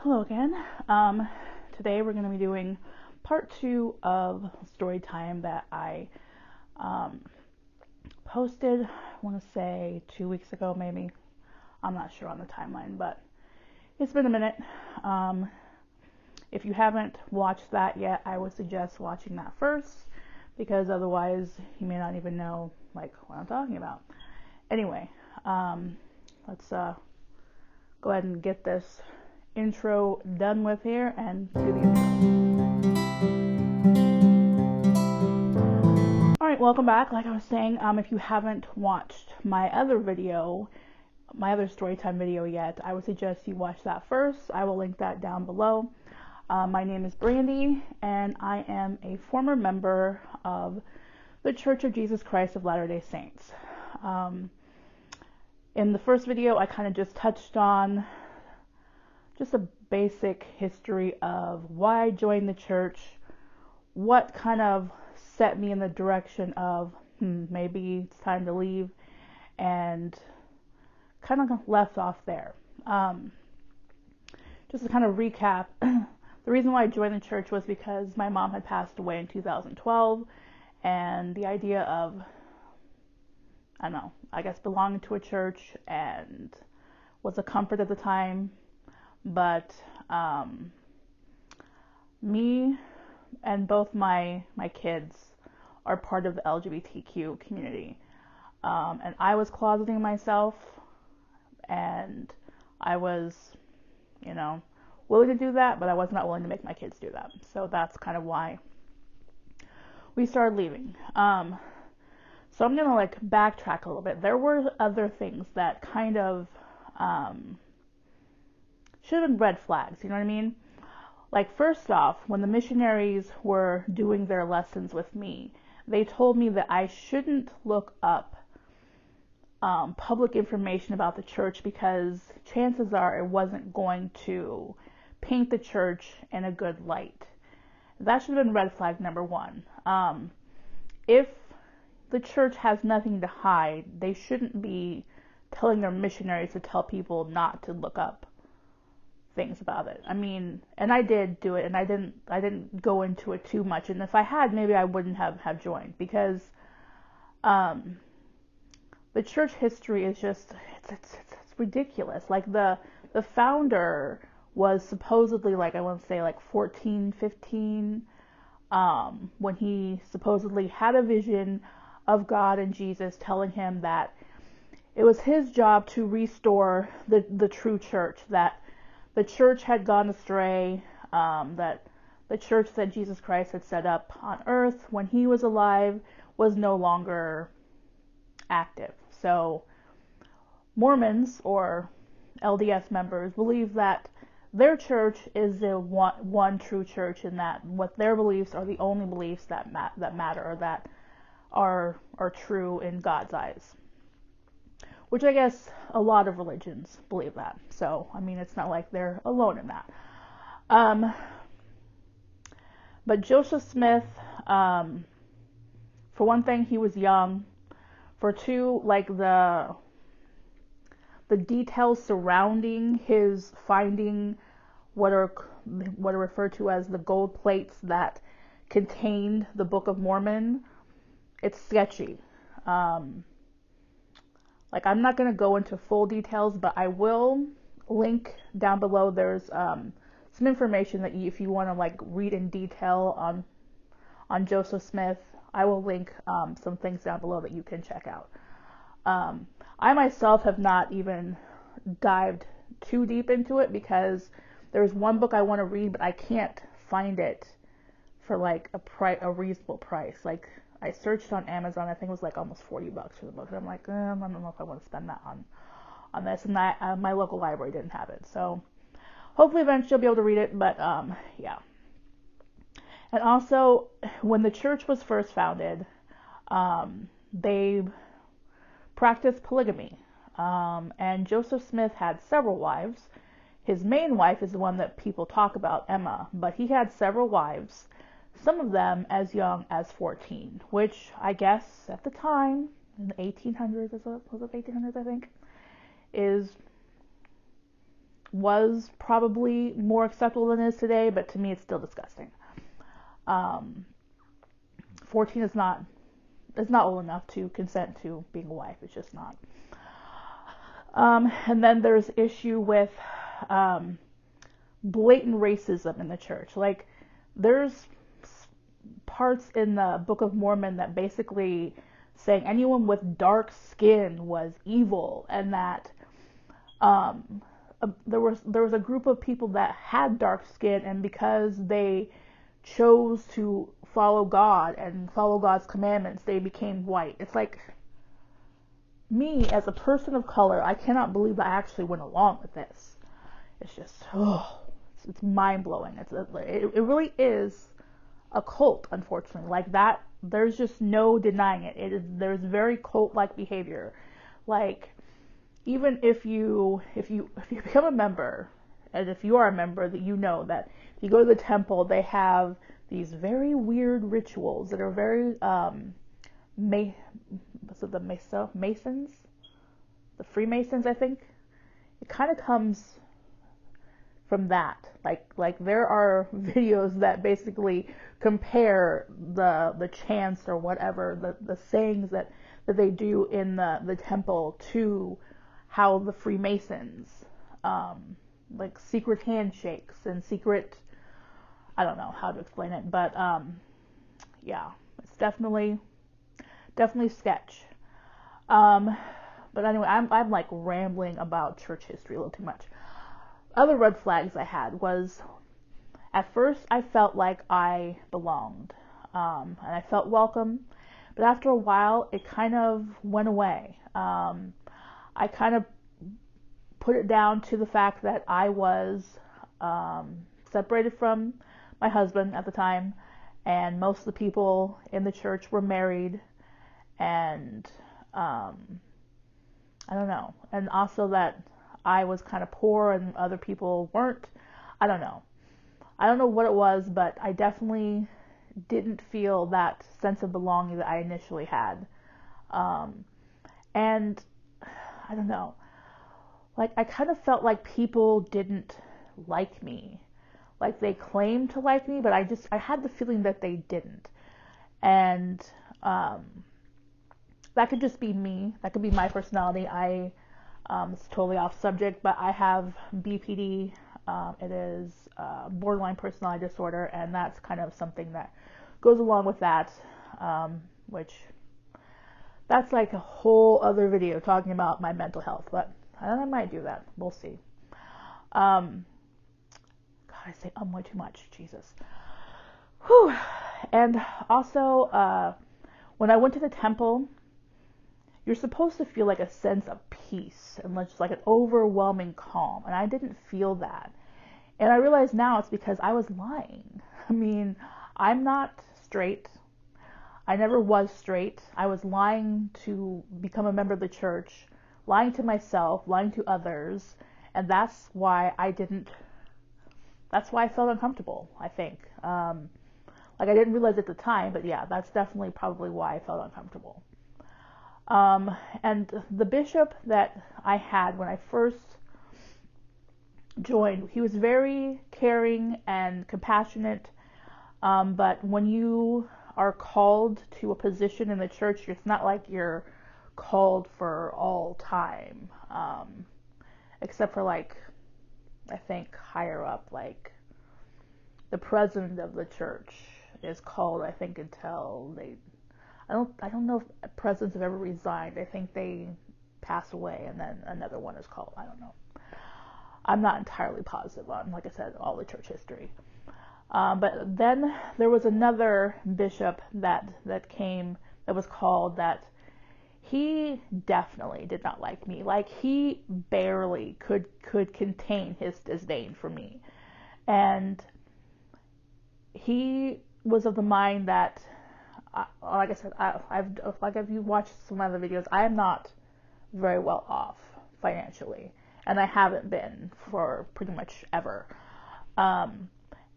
Hello again. Today we're going to be doing part 2 of a story time that I posted, I want to say 2 weeks ago maybe. I'm not sure on the timeline, but it's been a minute. If you haven't watched that yet, I would suggest watching that first, because otherwise you may not even know what I'm talking about. Anyway, let's go ahead and get this intro done with here and do the intro. Alright, welcome back. Like I was saying, if you haven't watched my other storytime video yet, I would suggest you watch that first. I will link that down below. My name is Brandy, and I am a former member of the Church of Jesus Christ of Latter-day Saints. In the first video, I kind of just touched on just a basic history of why I joined the church, what kind of set me in the direction of maybe it's time to leave, and kind of left off there. Just to kind of recap, the reason why I joined the church was because my mom had passed away in 2012, and the idea of, I guess belonging to a church and was a comfort at the time. But me and both my kids are part of the LGBTQ community. And I was closeting myself, and I was, willing to do that, but I was not willing to make my kids do that. So that's kind of why we started leaving. So I'm going to backtrack a little bit. There were other things that kind of should have been red flags, you know what I mean? First off, when the missionaries were doing their lessons with me, they told me that I shouldn't look up public information about the church, because chances are it wasn't going to paint the church in a good light. That should have been red flag number one. If the church has nothing to hide, they shouldn't be telling their missionaries to tell people not to look up things about it. And I did do it, and I didn't go into it too much, and if I had, maybe I wouldn't have joined, because the church history is just it's ridiculous. The founder was supposedly I want to say 14, 15, when he supposedly had a vision of God and Jesus telling him that it was his job to restore the true church, that the church had gone astray, that the church that Jesus Christ had set up on earth when he was alive was no longer active. So Mormons, or LDS members, believe that their church is the one true church, and that what their beliefs are the only beliefs that matter, or that are true in God's eyes. Which I guess a lot of religions believe that. So, it's not like they're alone in that. But Joseph Smith, for one thing, he was young. For two, the details surrounding his finding what are referred to as the gold plates that contained the Book of Mormon, it's sketchy. I'm not going to go into full details, but I will link down below. There's some information that if you want to read in detail on Joseph Smith, I will link some things down below that you can check out. I myself have not even dived too deep into it, because there's one book I want to read, but I can't find it for a reasonable price. I searched on Amazon, I think it was almost $40 for the book, and I'm I don't know if I want to spend that on this, and my local library didn't have it, so hopefully eventually I'll be able to read it, but yeah. And also, when the church was first founded, they practiced polygamy, and Joseph Smith had several wives. His main wife is the one that people talk about, Emma, but he had several wives, some of them as young as 14, which I guess at the time, in the 1800s, was it 1800s I think, was probably more acceptable than it is today, but to me it's still disgusting. 14 is not old enough to consent to being a wife. It's just not. And then there's issue with blatant racism in the church. Like, there's parts in the Book of Mormon that basically saying anyone with dark skin was evil, and that there was a group of people that had dark skin, and because they chose to follow God and follow God's commandments, they became white. It's like, me as a person of color, I cannot believe I actually went along with this. It's just, it's mind-blowing. It really is a cult, unfortunately. Like that, there's just no denying it. There's very cult-like behavior. Like, even if you become a member, and if you are a member, that you know that if you go to the temple, they have these very weird rituals that are very Masons, the Freemasons, I think. It kind of comes from that. Like there are videos that basically compare the chants or whatever, the sayings that they do in the temple to how the Freemasons, like secret handshakes and secret, I don't know how to explain it, but yeah, it's definitely sketch. But anyway, I'm like rambling about church history a little too much. Other red flags I had was, at first I felt like I belonged, and I felt welcome, but after a while it kind of went away. I kind of put it down to the fact that I was separated from my husband at the time, and most of the people in the church were married, and I don't know, and also that I was kind of poor and other people weren't. I don't know what it was, but I definitely didn't feel that sense of belonging that I initially had. And I don't know, like I kind of felt like people didn't like me. Like they claimed to like me, but I had the feeling that they didn't. And that could just be me. That could be my personality. It's totally off subject, but I have BPD. It is borderline personality disorder, and that's kind of something that goes along with that, which that's like a whole other video talking about my mental health, but I might do that. We'll see. God, I say way too much. Jesus. Whew. And also, when I went to the temple, you're supposed to feel like a sense of peace and just like an overwhelming calm. And I didn't feel that. And I realize now it's because I was lying. I mean, I'm not straight. I never was straight. I was lying to become a member of the church, lying to myself, lying to others. And that's why I felt uncomfortable, I think. Like I didn't realize at the time, but yeah, that's definitely probably why I felt uncomfortable. And the bishop that I had when I first joined, he was very caring and compassionate, but when you are called to a position in the church, it's not like you're called for all time, except for like, I think higher up, like the president of the church is called, I think, until I don't know if presidents have ever resigned. I think they pass away and then another one is called. I don't know. I'm not entirely positive on, like I said, all the church history. But then there was another bishop that came, that was called, that he definitely did not like me. Like he barely could contain his disdain for me. And he was of the mind that, like I said, if you watched some other videos, I am not very well off financially, and I haven't been for pretty much ever. And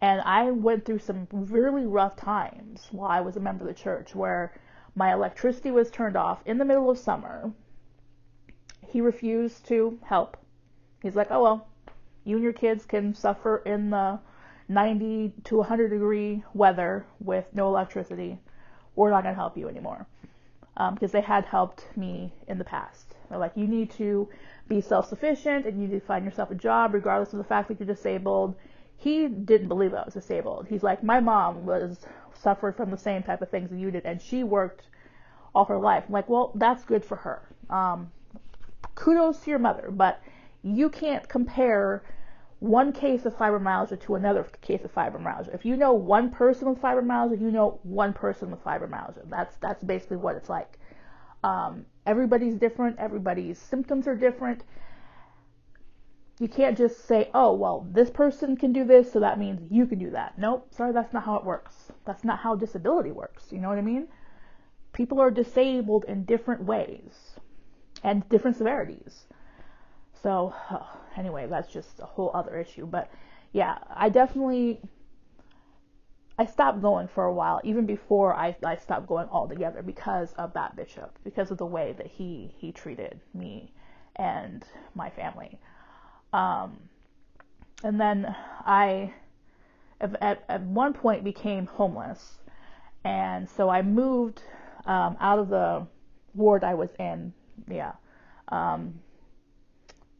I went through some really rough times while I was a member of the church, where my electricity was turned off in the middle of summer. He refused to help. He's like, oh well, you and your kids can suffer in the 90 to 100 degree weather with no electricity. We're not going to help you anymore. Because they had helped me in the past. They're like, you need to be self-sufficient and you need to find yourself a job regardless of the fact that you're disabled. He didn't believe I was disabled. He's like, my mom suffered from the same type of things that you did, and she worked all her life. I'm like, well, that's good for her. Kudos to your mother, but you can't compare one case of fibromyalgia to another case of fibromyalgia. If you know one person with fibromyalgia, you know one person with fibromyalgia. That's basically what it's like. Everybody's different. Everybody's symptoms are different. You can't just say, oh, well, this person can do this, so that means you can do that. Nope, sorry, that's not how it works. That's not how disability works. You know what I mean? People are disabled in different ways and different severities. So, anyway, that's just a whole other issue. But, yeah, I stopped going for a while, even before I stopped going altogether because of that bishop, because of the way that he treated me and my family. And then I, at one point, became homeless. And so I moved out of the ward I was in. Yeah.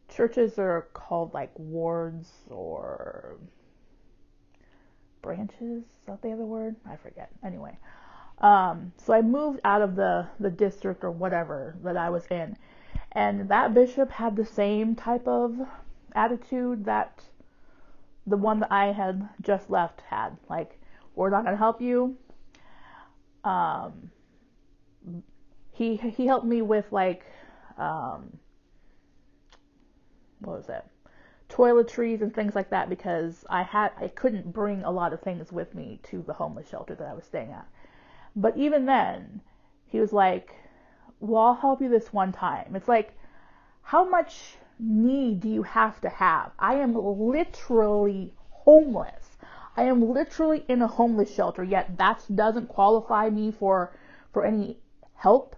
Churches are called like wards or branches. Is that the other word? I forget. Anyway. So I moved out of the district or whatever that I was in. And that bishop had the same type of attitude that the one that I had just left had. Like, we're not going to help you. He helped me with like, what was it? Toiletries and things like that, because I couldn't bring a lot of things with me to the homeless shelter that I was staying at. But even then, he was like, well, I'll help you this one time. It's like, how much need do you have to have? I am literally homeless. I am literally in a homeless shelter, yet that doesn't qualify me for any help.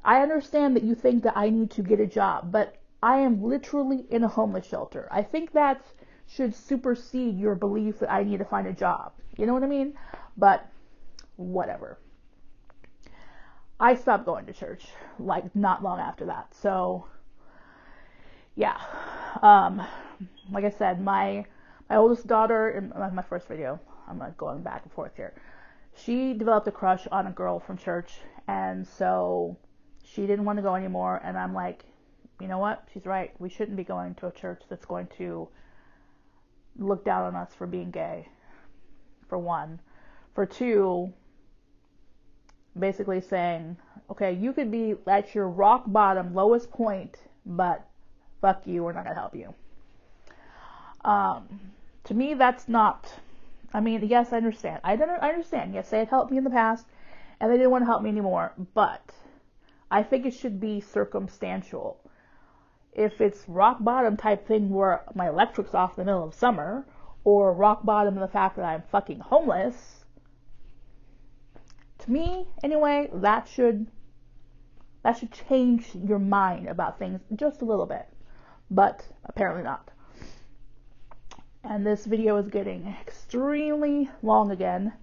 I understand that you think that I need to get a job, but I am literally in a homeless shelter. I think that should supersede your belief that I need to find a job. You know what I mean? But whatever. I stopped going to church like not long after that. So yeah. Like I said, my oldest daughter, in my first video, I'm not going back and forth here. She developed a crush on a girl from church, and so she didn't want to go anymore. And I'm like, you know what? She's right. We shouldn't be going to a church that's going to look down on us for being gay, for one. For two, basically saying, okay, you could be at your rock bottom, lowest point, but fuck you, we're not going to help you. To me, that's not, I mean, yes, I understand. I understand. Yes, they had helped me in the past, and they didn't want to help me anymore, but I think it should be circumstantial. If it's rock bottom type thing where my electric's off in the middle of summer, or rock bottom in the fact that I'm fucking homeless, to me, anyway, that should change your mind about things just a little bit, but apparently not. And this video is getting extremely long again,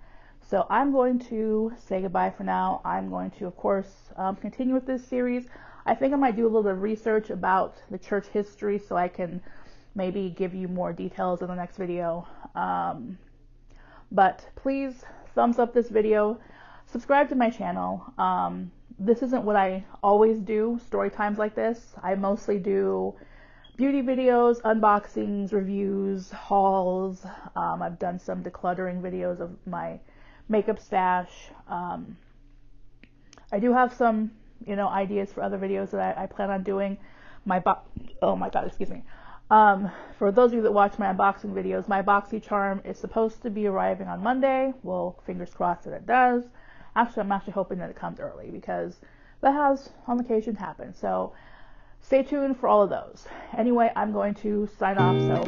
so I'm going to say goodbye for now. I'm going to, of course, continue with this series. I think I might do a little bit of research about the church history so I can maybe give you more details in the next video. But please thumbs up this video. Subscribe to my channel. This isn't what I always do, story times like this. I mostly do beauty videos, unboxings, reviews, hauls. I've done some decluttering videos of my makeup stash. I do have some, ideas for other videos that I plan on doing. Oh my god, excuse me. For those of you that watch my unboxing videos, my Boxycharm is supposed to be arriving on Monday. Well, fingers crossed that it does. Actually, I'm actually hoping that it comes early because that has on occasion happened. So stay tuned for all of those. Anyway, I'm going to sign off. So